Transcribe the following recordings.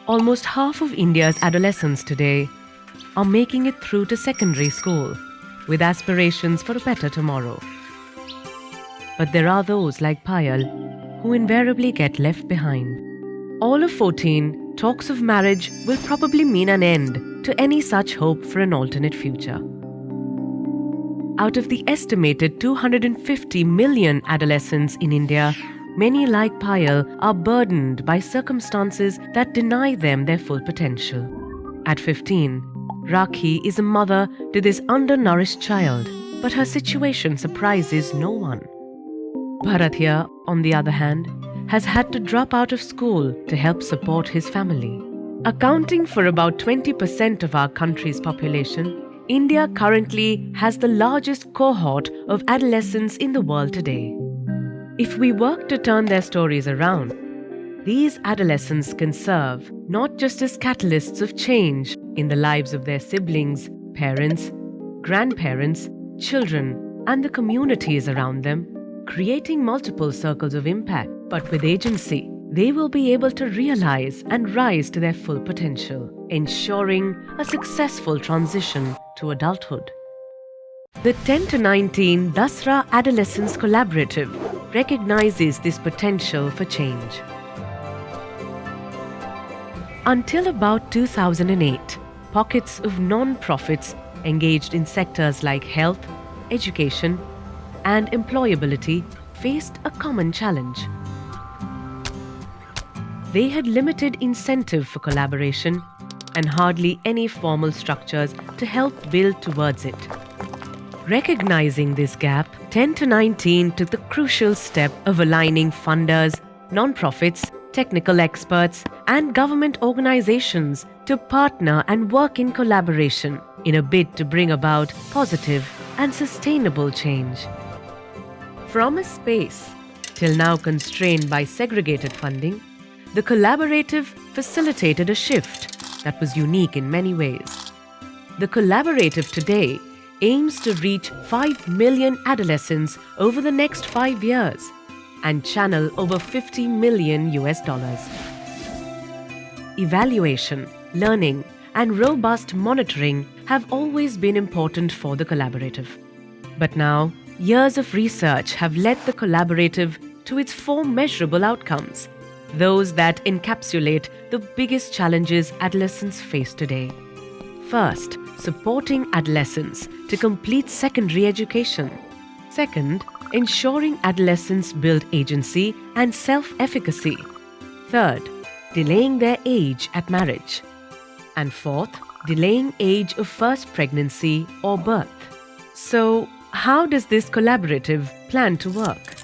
Almost half of India's adolescents today are making it through to secondary school with aspirations for a better tomorrow. But there are those like Payal who invariably get left behind. All of 14, talks of marriage will probably mean an end to any such hope for an alternate future. Out of the estimated 250 million adolescents in India, many like Payal are burdened by circumstances that deny them their full potential. At 15, Rakhi is a mother to this undernourished child, but her situation surprises no one. Bharat here, on the other hand, has had to drop out of school to help support his family. Accounting for about 20% of our country's population, India currently has the largest cohort of adolescents in the world today. If we work to turn their stories around, these adolescents can serve not just as catalysts of change in the lives of their siblings, parents, grandparents, children, and the communities around them, creating multiple circles of impact, but with agency, they will be able to realize and rise to their full potential, ensuring a successful transition to adulthood. The 10 to 19 Dasra Adolescents Collaborative recognizes this potential for change. Until about 2008, pockets of non-profits engaged in sectors like health, education, and employability faced a common challenge. They had limited incentive for collaboration and hardly any formal structures to help build towards it. Recognizing this gap, 10 to 19 took the crucial step of aligning funders, non-profits, technical experts, and government organizations to partner and work in collaboration in a bid to bring about positive and sustainable change. From a space till now constrained by segregated funding, the collaborative facilitated a shift that was unique in many ways. The collaborative today aims to reach 5 million adolescents over the next 5 years and channel over $50 million. Evaluation, learning, and robust monitoring have always been important for the collaborative. But now, years of research have led the collaborative to its 4 measurable outcomes, those that encapsulate the biggest challenges adolescents face today. First, supporting adolescents to complete secondary education. Second, ensuring adolescents build agency and self-efficacy. Third, delaying their age at marriage. And fourth, delaying age of first pregnancy or birth. So, how does this collaborative plan to work?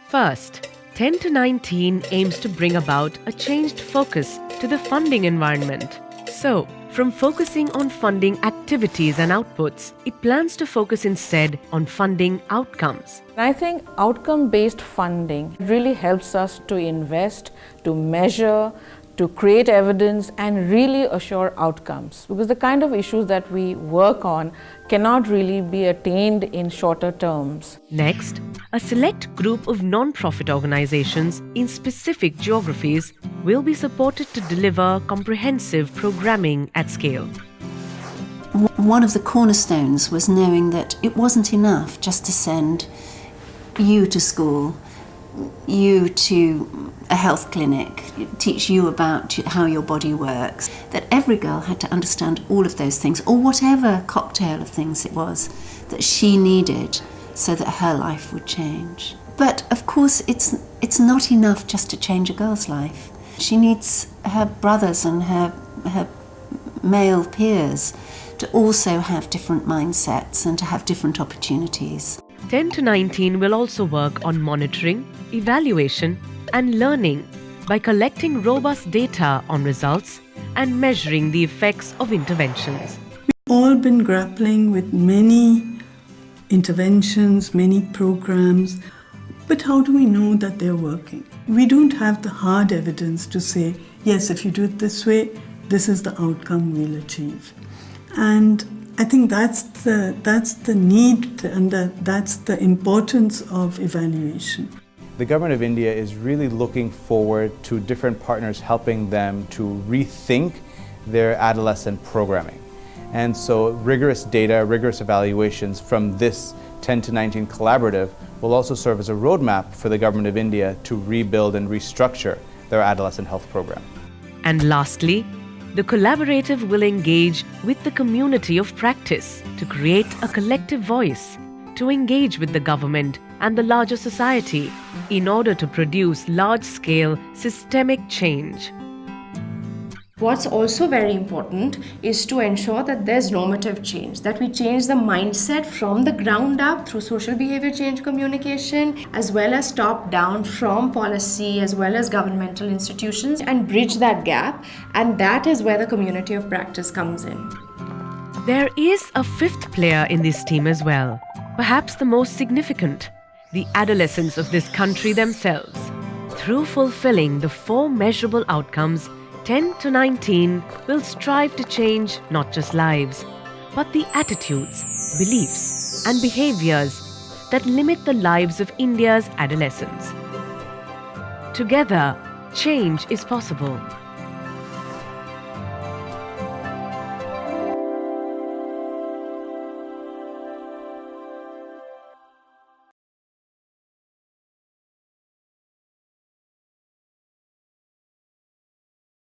First, 10 to 19 aims to bring about a changed focus to the funding environment. So, from focusing on funding activities and outputs, it plans to focus instead on funding outcomes. I think outcome-based funding really helps us to invest, to measure, to create evidence and really assure outcomes, because the kind of issues that we work on cannot really be attained in shorter terms. Next, a select group of non-profit organizations in specific geographies will be supported to deliver comprehensive programming at scale. One of the cornerstones was knowing that it wasn't enough just to send you to school, you to a health clinic, teach you about how your body works, that every girl had to understand all of those things, or whatever cocktail of things it was that she needed so that her life would change. But of course it's not enough just to change a girl's life. She needs her brothers and her male peers to also have different mindsets and to have different opportunities. 10 to 19 will also work on monitoring, evaluation, and learning by collecting robust data on results and measuring the effects of interventions. We've all been grappling with many interventions, many programs, but how do we know that they're working? We don't have the hard evidence to say, yes, if you do it this way, this is the outcome we'll achieve. And I think that's the need and that's the importance of evaluation. the government of India is really looking forward to different partners helping them to rethink their adolescent programming. And so rigorous data, rigorous evaluations from this 10 to 19 collaborative will also serve as a roadmap for the government of India to rebuild and restructure their adolescent health program. And lastly, the collaborative will engage with the community of practice to create a collective voice, to engage with the government and the larger society in order to produce large-scale systemic change. What's also very important is to ensure that there's normative change, that we change the mindset from the ground up through social behavior change communication, as well as top down from policy, as well as governmental institutions, and bridge that gap. And that is where the community of practice comes in. There is a fifth player in this team as well, perhaps the most significant, the adolescents of this country themselves. Through fulfilling the 4 measurable outcomes, 10 to 19 will strive to change not just lives, but the attitudes, beliefs, and behaviors that limit the lives of India's adolescents. Together, change is possible.